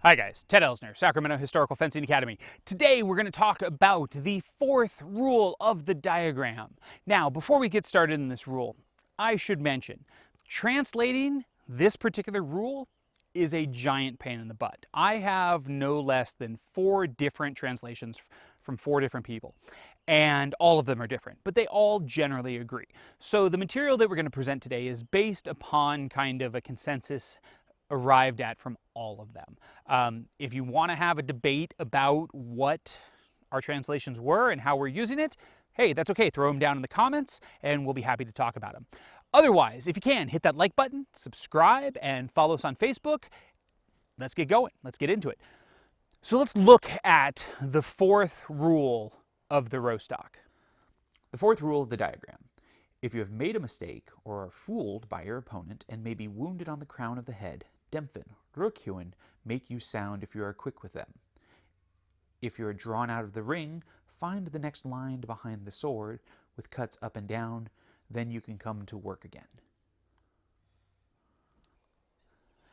Hi guys, Ted Elsner, Sacramento Historical Fencing Academy. Today we're going to talk about the fourth rule of the diagram. Now, before we get started in this rule, I should mention, translating this particular rule is a giant pain in the butt. I have no less than 4 different translations from 4 different people, and all of them are different, but they all generally agree. So the material that we're going to present today is based upon kind of a consensus arrived at from all of them. If you want to have a debate about what our translations were and how we're using it, hey, that's okay. Throw them down in the comments and we'll be happy to talk about them. Otherwise, if you can, hit that like button, subscribe, and follow us on Facebook. Let's get going. Let's get into it. So let's look at the fourth rule of the Rostock. The fourth rule of the diagram. If you have made a mistake or are fooled by your opponent and may be wounded on the crown of the head, dempfen, Ruckheüwen, make you sound if you are quick with them. If you are drawn out of the ring, find the next line behind the sword with cuts up and down, then you can come to work again.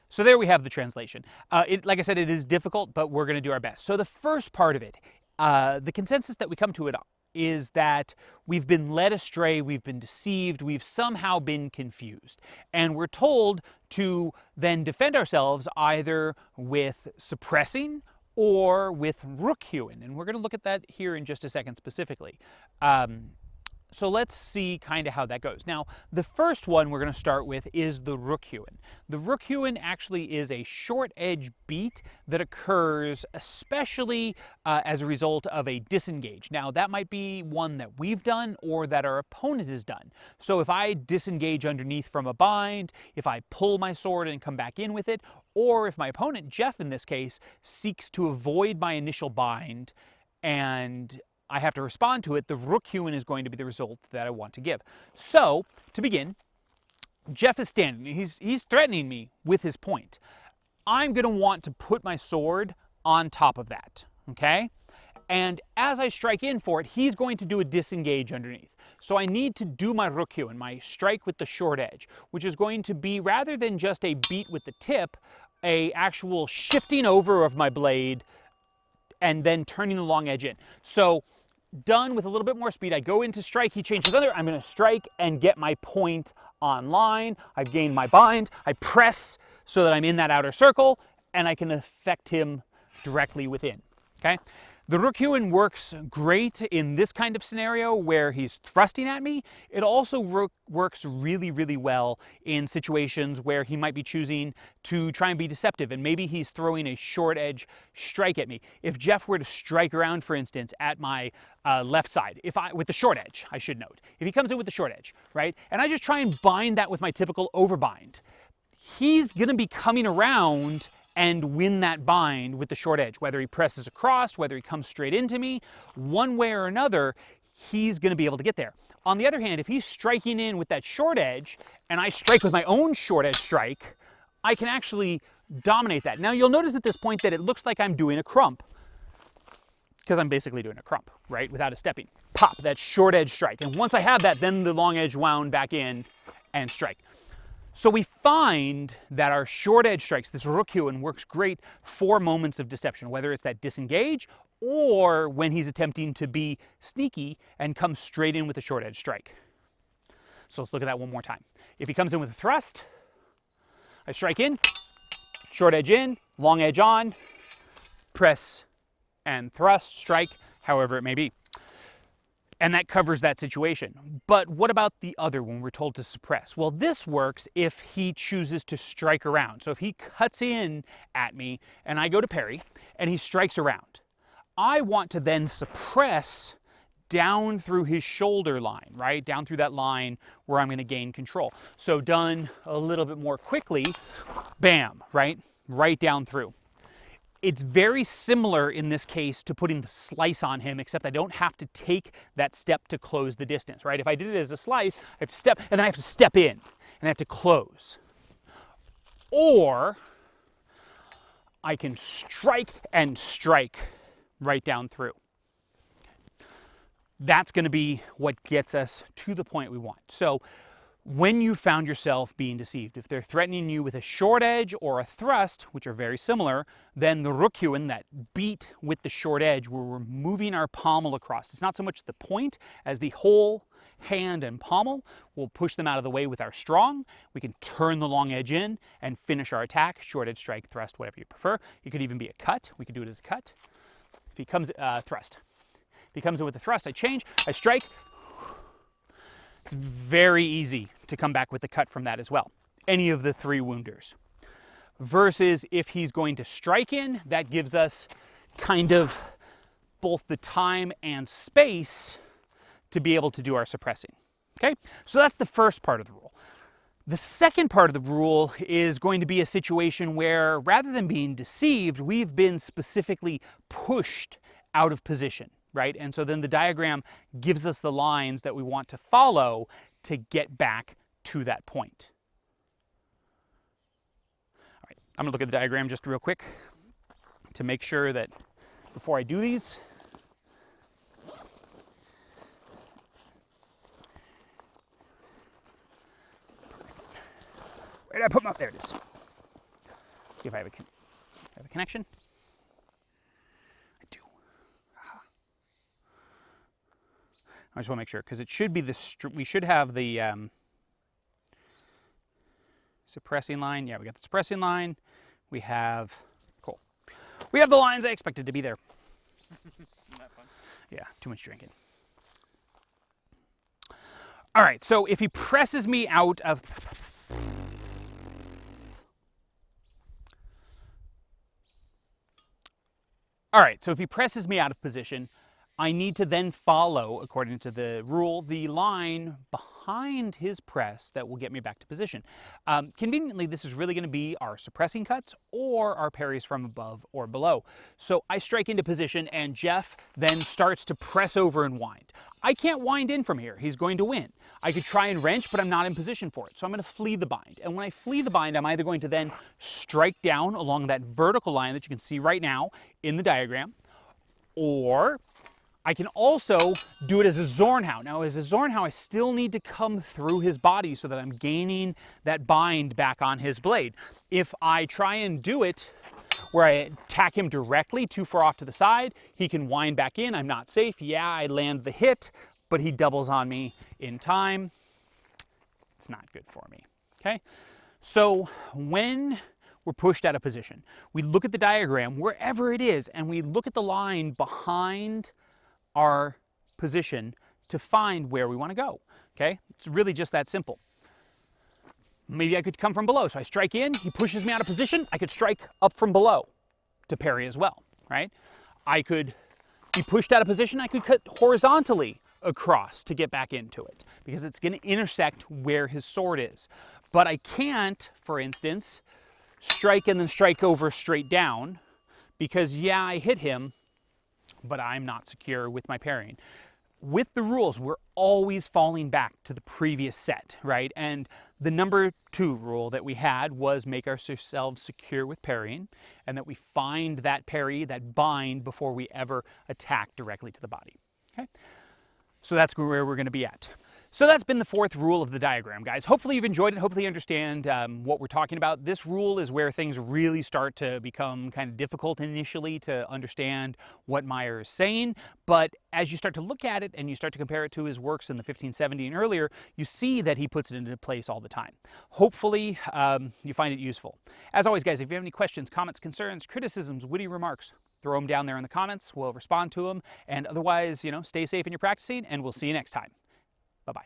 So there we have the translation. Like I said, it is difficult, but we're going to do our best. So the first part of it, the consensus that we come to it is that we've been led astray, we've been deceived, we've somehow been confused. And we're told to then defend ourselves either with suppressing or with Ruckheüwen. And we're going to look at that here in just a second specifically. So let's see kind of how that goes. Now, the first one we're going to start with is the Ruckheüwen. The Ruckheüwen actually is a short edge beat that occurs especially as a result of a disengage. Now, that might be one that we've done or that our opponent has done. So if I disengage underneath from a bind, if I pull my sword and come back in with it, or if my opponent, Jeff in this case, seeks to avoid my initial bind and I have to respond to it, the Ruckheüwen is going to be the result that I want to give. So, to begin, Jeff is standing. He's threatening me with his point. I'm going to want to put my sword on top of that, okay? And as I strike in for it, he's going to do a disengage underneath. So I need to do my Ruckheüwen, my strike with the short edge, which is going to be, rather than just a beat with the tip, a actual shifting over of my blade and then turning the long edge in. So, done with a little bit more speed, I go into strike, he changes under, I'm going to strike and get my point on line. I've gained my bind, I press so that I'm in that outer circle, and I can affect him directly within, okay? The Ruckheüwen works great in this kind of scenario where he's thrusting at me. It also works really, really well in situations where he might be choosing to try and be deceptive, and maybe he's throwing a short edge strike at me. If Jeff were to strike around, for instance, at my left side, with the short edge, I should note, if he comes in with the short edge, right, and I just try and bind that with my typical overbind, he's going to be coming around and win that bind with the short edge. Whether he presses across, whether he comes straight into me, one way or another, he's going to be able to get there. On the other hand, if he's striking in with that short edge, and I strike with my own short edge strike, I can actually dominate that. Now you'll notice at this point that it looks like I'm doing a crump, because I'm basically doing a crump, right, without a stepping. Pop, that short edge strike. And once I have that, then the long edge wound back in and strike. So we find that our short edge strikes, this Ruckheüwen, works great for moments of deception, whether it's that disengage or when he's attempting to be sneaky and come straight in with a short edge strike. So let's look at that one more time. If he comes in with a thrust, I strike in, short edge in, long edge on, press and thrust, strike, however it may be. And that covers that situation. But what about the other when we're told to suppress? Well, this works if he chooses to strike around. So if he cuts in at me and I go to parry and he strikes around, I want to then suppress down through his shoulder line, right? Down through that line where I'm going to gain control. So done a little bit more quickly, bam, right? Right down through. It's very similar in this case to putting the slice on him, except I don't have to take that step to close the distance, right? If I did it as a slice, I have to step, and then I have to step in, and I have to close. Or I can strike and strike right down through. That's going to be what gets us to the point we want. So when you found yourself being deceived. If they're threatening you with a short edge or a thrust, which are very similar, then the Ruckheüwen, that beat with the short edge, where we're moving our pommel across. It's not so much the point as the whole hand and pommel. We'll push them out of the way with our strong. We can turn the long edge in and finish our attack. Short edge, strike, thrust, whatever you prefer. It could even be a cut. We could do it as a cut. If he comes, thrust. If he comes in with a thrust, I change, I strike. It's very easy to come back with a cut from that as well. Any of the three wounders. Versus if he's going to strike in, that gives us kind of both the time and space to be able to do our suppressing. Okay, so that's the first part of the rule. The second part of the rule is going to be a situation where, rather than being deceived, we've been specifically pushed out of position. Right? And so then the diagram gives us the lines that we want to follow to get back to that point. All right, I'm going to look at the diagram just real quick to make sure that before I do these, where did I put my, there it is. See if I have a connection. I just want to make sure, because it should be we should have the suppressing line. Yeah, we got the suppressing line. We have, cool. We have the lines I expected to be there. Not fun. Yeah, too much drinking. All right, so if he presses me out of, all right, so if he presses me out of position, I need to then follow, according to the rule, the line behind his press that will get me back to position. Conveniently, this is really going to be our suppressing cuts or our parries from above or below. So I strike into position, and Jeff then starts to press over and wind. I can't wind in from here. He's going to win. I could try and wrench, but I'm not in position for it. So I'm going to flee the bind. And when I flee the bind, I'm either going to then strike down along that vertical line that you can see right now in the diagram, or I can also do it as a Zornhau. Now, as a Zornhau, I still need to come through his body so that I'm gaining that bind back on his blade. If I try and do it where I attack him directly too far off to the side, he can wind back in. I'm not safe. Yeah, I land the hit, but he doubles on me in time. It's not good for me. Okay? So when we're pushed out of position, we look at the diagram, wherever it is, and we look at the line behind our position to find where we want to go. Okay, it's really just that simple. Maybe I could come from below, so I strike in, he pushes me out of position, I could strike up from below to parry as well, right? I could be pushed out of position, I could cut horizontally across to get back into it, because it's going to intersect where his sword is. But I can't, for instance, strike and then strike over straight down, because yeah, I hit him, but I'm not secure with my parrying. With the rules, we're always falling back to the previous set, right? And the number 2 rule that we had was make ourselves secure with parrying, and that we find that parry, that bind, before we ever attack directly to the body. Okay? So that's where we're going to be at. So that's been the 4th rule of the diagram, guys. Hopefully you've enjoyed it. Hopefully you understand what we're talking about. This rule is where things really start to become kind of difficult initially to understand what Meyer is saying. But as you start to look at it and you start to compare it to his works in the 1570 and earlier, you see that he puts it into place all the time. Hopefully you find it useful. As always, guys, if you have any questions, comments, concerns, criticisms, witty remarks, throw them down there in the comments. We'll respond to them. And otherwise, stay safe in your practicing, and we'll see you next time. Bye-bye.